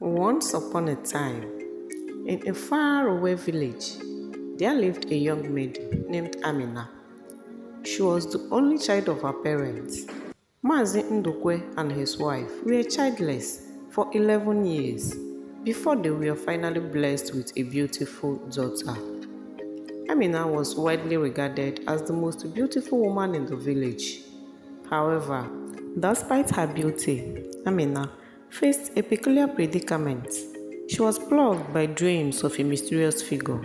Once upon a time, in a faraway village, there lived a young maiden named Amina. She was the only child of her parents. Mazi Ndukwe and his wife were childless for 11 years before they were finally blessed with a beautiful daughter. Amina was widely regarded as the most beautiful woman in the village. However, despite her beauty, Amina faced a peculiar predicament. She was plagued by dreams of a mysterious figure,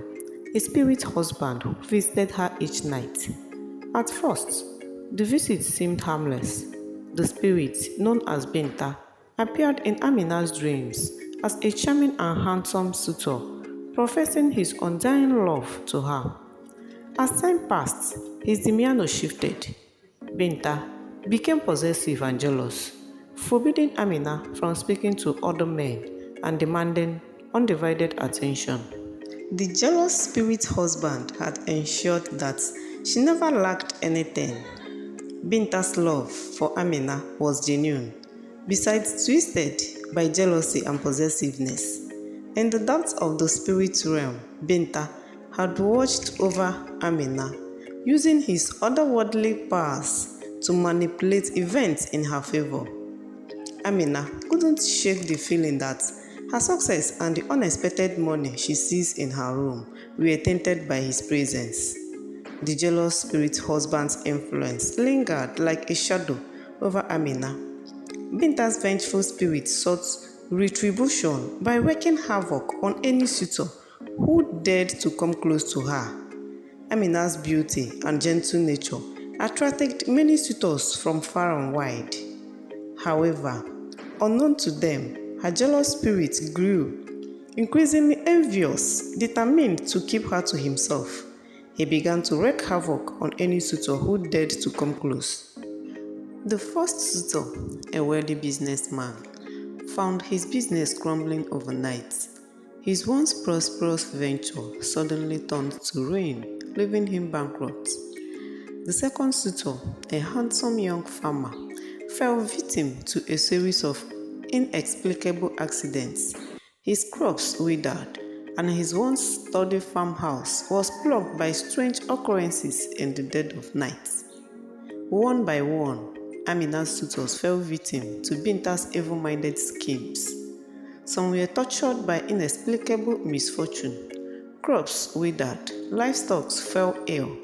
a spirit husband who visited her each night. At first, the visit seemed harmless. The spirit, known as Binta, appeared in Amina's dreams as a charming and handsome suitor, professing his undying love to her. As time passed, his demeanor shifted. Binta became possessive and jealous, forbidding Amina from speaking to other men and demanding undivided attention. The jealous spirit husband had ensured that she never lacked anything. Binta's love for Amina was genuine, besides twisted by jealousy and possessiveness. In the depths of the spirit realm, Binta had watched over Amina, using his otherworldly powers to manipulate events in her favor. Amina couldn't shake the feeling that her success and the unexpected money she sees in her room were tainted by his presence. The jealous spirit husband's influence lingered like a shadow over Amina. Binta's vengeful spirit sought retribution by wreaking havoc on any suitor who dared to come close to her. Amina's beauty and gentle nature attracted many suitors from far and wide. However, unknown to them, her jealous spirit grew, increasingly envious, determined to keep her to himself. He began to wreak havoc on any suitor who dared to come close. The first suitor, a wealthy businessman, found his business crumbling overnight. His once prosperous venture suddenly turned to ruin, leaving him bankrupt. The second suitor, a handsome young farmer, fell victim to a series of inexplicable accidents. His crops withered, and his once sturdy farmhouse was plagued by strange occurrences in the dead of night. One by one, Amina's suitors fell victim to Binta's evil-minded schemes. Some were tortured by inexplicable misfortune. Crops withered, livestock fell ill,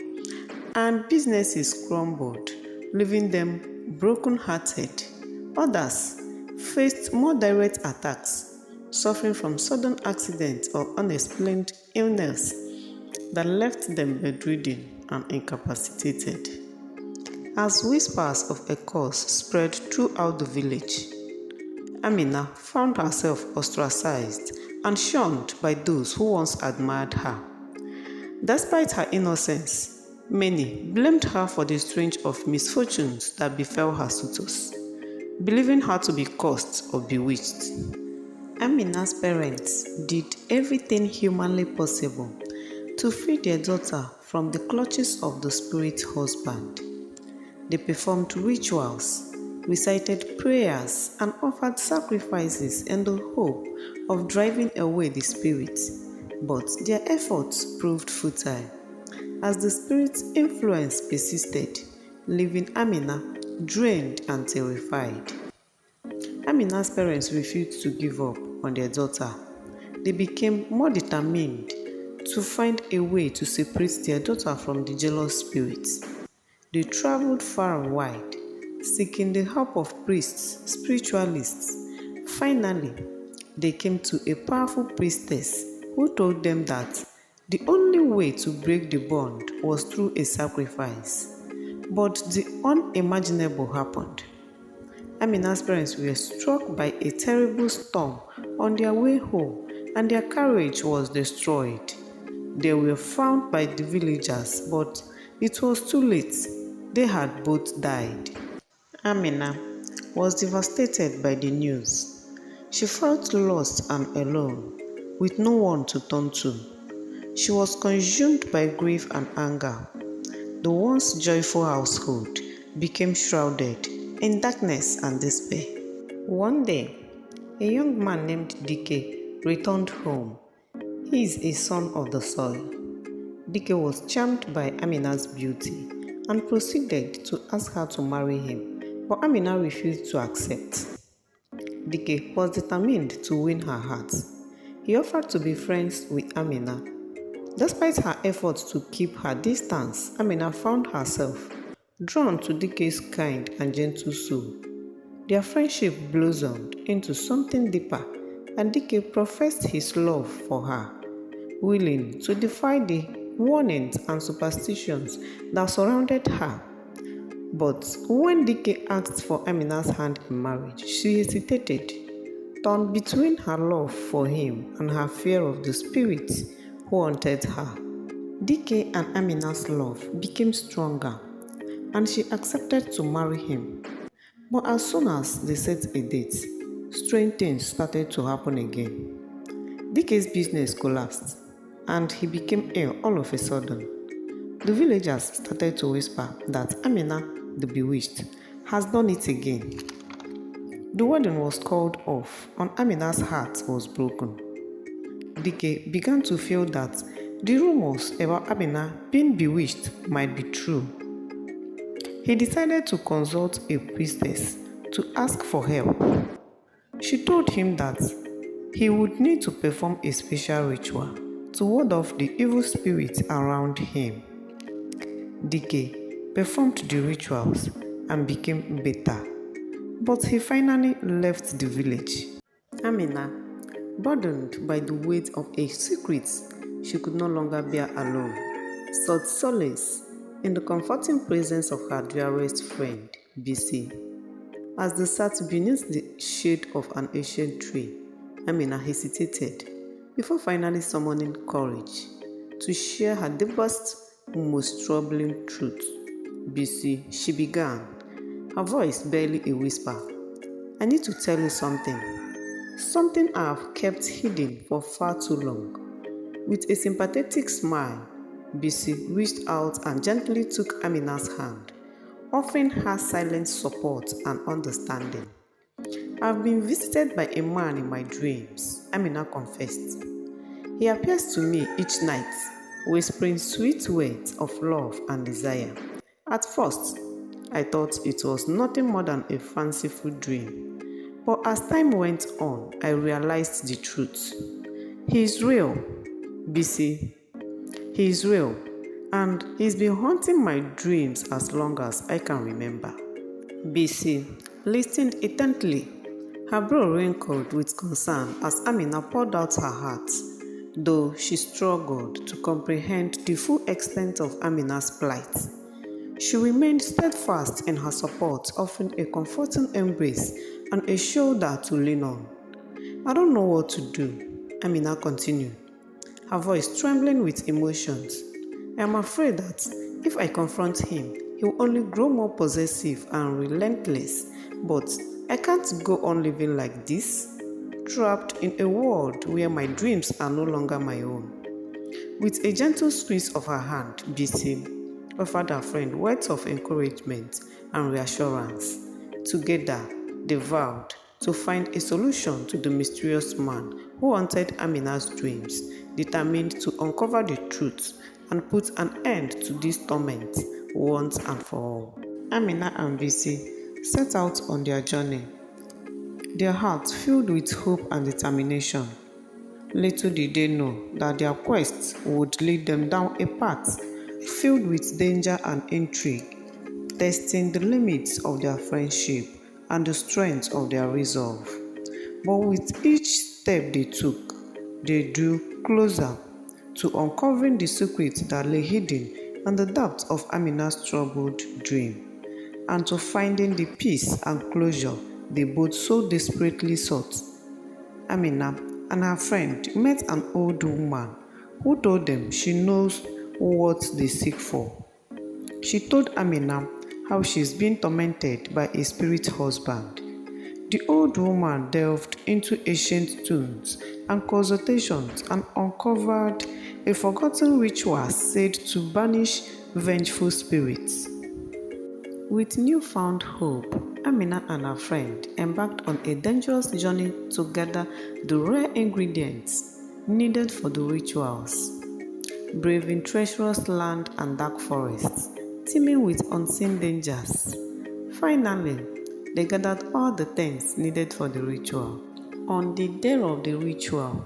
and businesses crumbled, leaving them broken-hearted. Others faced more direct attacks, suffering from sudden accidents or unexplained illness that left them bedridden and incapacitated. As whispers of a curse spread throughout the village, Amina found herself ostracized and shunned by those who once admired her. Despite her innocence, many blamed her for the string of misfortunes that befell her suitors, believing her to be cursed or bewitched. Amina's parents did everything humanly possible to free their daughter from the clutches of the spirit husband. They performed rituals, recited prayers, and offered sacrifices in the hope of driving away the spirit, but their efforts proved futile, as the spirit's influence persisted, leaving Amina drained and terrified. Amina's parents refused to give up on their daughter. They became more determined to find a way to separate their daughter from the jealous spirits. They traveled far and wide, seeking the help of priests, spiritualists. Finally, they came to a powerful priestess who told them that the only way to break the bond was through a sacrifice. But the unimaginable happened. Amina's parents were struck by a terrible storm on their way home, and their carriage was destroyed. They were found by the villagers, but it was too late. They had both died. Amina was devastated by the news. She felt lost and alone, with no one to turn to. She was consumed by grief and anger. The once joyful household became shrouded in darkness and despair. One day, a young man named Dike returned home. He is a son of the soil. Dike was charmed by Amina's beauty and proceeded to ask her to marry him, but Amina refused to accept. Dike was determined to win her heart. He offered to be friends with Amina. Despite her efforts to keep her distance, Amina found herself drawn to Dike's kind and gentle soul. Their friendship blossomed into something deeper, and Dike professed his love for her, willing to defy the warnings and superstitions that surrounded her. But when Dike asked for Amina's hand in marriage, she hesitated, torn between her love for him and her fear of the spirit who haunted her. Dike and Amina's love became stronger, and she accepted to marry him. But as soon as they set a date, strange things started to happen again. Dike's business collapsed, and he became ill all of a sudden. The villagers started to whisper that Amina, the bewitched, has done it again. The wedding was called off, and Amina's heart was broken. Dike began to feel that the rumors about Amina being bewitched might be true. He decided to consult a priestess to ask for help. She told him that he would need to perform a special ritual to ward off the evil spirits around him. Dike performed the rituals and became better, but he finally left the village. Amina, burdened by the weight of a secret she could no longer bear alone, sought solace in the comforting presence of her dearest friend, BC. As they sat beneath the shade of an ancient tree, Amina hesitated before finally summoning courage to share her deepest, most troubling truth. BC, she began, her voice barely a whisper. I need to tell you something. Something I have kept hidden for far too long. With a sympathetic smile, BC reached out and gently took Amina's hand, offering her silent support and understanding. I've been visited by a man in my dreams, Amina confessed. He appears to me each night, whispering sweet words of love and desire. At first, I thought it was nothing more than a fanciful dream. But as time went on, I realized the truth. He is real, BC. He is real, and he's been haunting my dreams as long as I can remember. BC listened intently, her brow wrinkled with concern as Amina poured out her heart, though she struggled to comprehend the full extent of Amina's plight. She remained steadfast in her support, offering a comforting embrace and a shoulder to lean on. I don't know what to do, Amina continued, her voice trembling with emotions. I am afraid that if I confront him, he will only grow more possessive and relentless, but I can't go on living like this, trapped in a world where my dreams are no longer my own. With a gentle squeeze of her hand, BC offered her friend words of encouragement and reassurance. Together, they vowed to find a solution to the mysterious man who haunted Amina's dreams, determined to uncover the truth and put an end to this torment once and for all. Amina and BC set out on their journey, their hearts filled with hope and determination. Little did they know that their quest would lead them down a path filled with danger and intrigue, testing the limits of their friendship and the strength of their resolve. But with each step they took, they drew closer to uncovering the secret that lay hidden in the depths of Amina's troubled dream, and to finding the peace and closure they both so desperately sought. Amina and her friend met an old woman who told them she knows what they seek for. She told Amina how she's been tormented by a spirit husband. The old woman delved into ancient tombs and consultations and uncovered a forgotten ritual said to banish vengeful spirits. With newfound hope, Amina and her friend embarked on a dangerous journey to gather the rare ingredients needed for the rituals, braving treacherous land and dark forests, teeming with unseen dangers. Finally, they gathered all the things needed for the ritual. On the day of the ritual,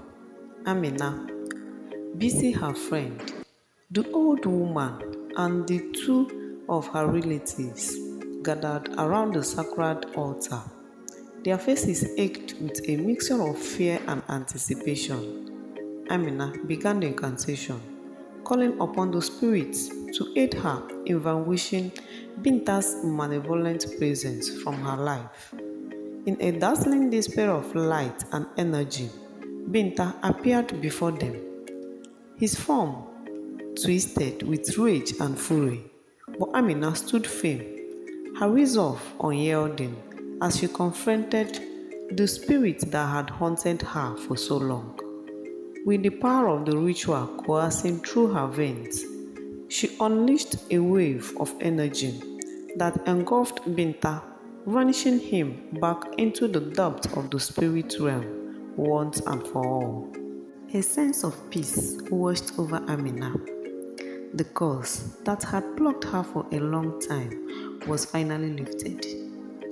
Amina, busy her friend, the old woman, and the two of her relatives gathered around the sacred altar. Their faces ached with a mixture of fear and anticipation. Amina began the incantation, calling upon the spirits to aid her in vanquishing Binta's malevolent presence from her life. In a dazzling display of light and energy, Binta appeared before them, his form twisted with rage and fury. But Amina stood firm, her resolve unyielding, as she confronted the spirit that had haunted her for so long. With the power of the ritual coursing through her veins, she unleashed a wave of energy that engulfed Binta, vanishing him back into the depth of the spirit realm once and for all. A sense of peace washed over Amina. The curse that had blocked her for a long time was finally lifted,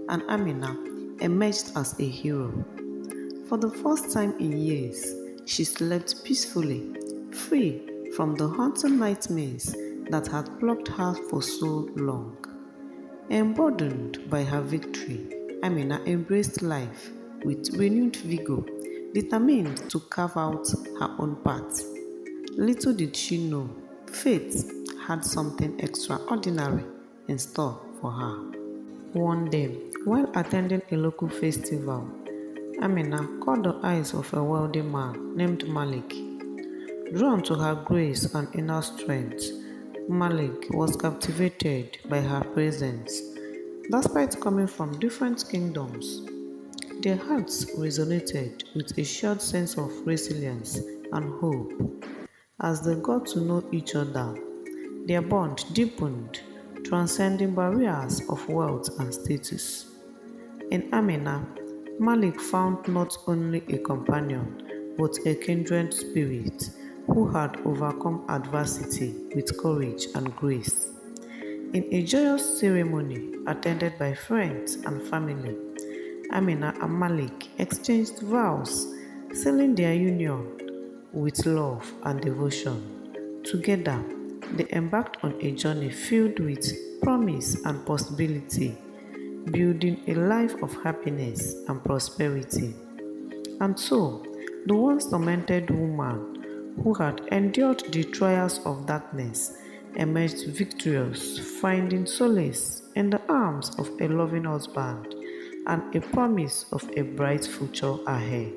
and Amina emerged as a hero. For the first time in years, she slept peacefully, free from the haunting nightmares that had plagued her for so long. Emboldened by her victory, Amina embraced life with renewed vigor, determined to carve out her own path. Little did she know, fate had something extraordinary in store for her. One day, while attending a local festival, Amina caught the eyes of a wealthy man named Malik. Drawn to her grace and inner strength, Malik was captivated by her presence. Despite coming from different kingdoms, their hearts resonated with a shared sense of resilience and hope. As they got to know each other, their bond deepened, transcending barriers of wealth and status. In Amina, Malik found not only a companion but a kindred spirit who had overcome adversity with courage and grace. In a joyous ceremony attended by friends and family, Amina and Malik exchanged vows, sealing their union with love and devotion. Together, they embarked on a journey filled with promise and possibility, building a life of happiness and prosperity. And so, the once tormented woman who had endured the trials of darkness emerged victorious, finding solace in the arms of a loving husband and a promise of a bright future ahead.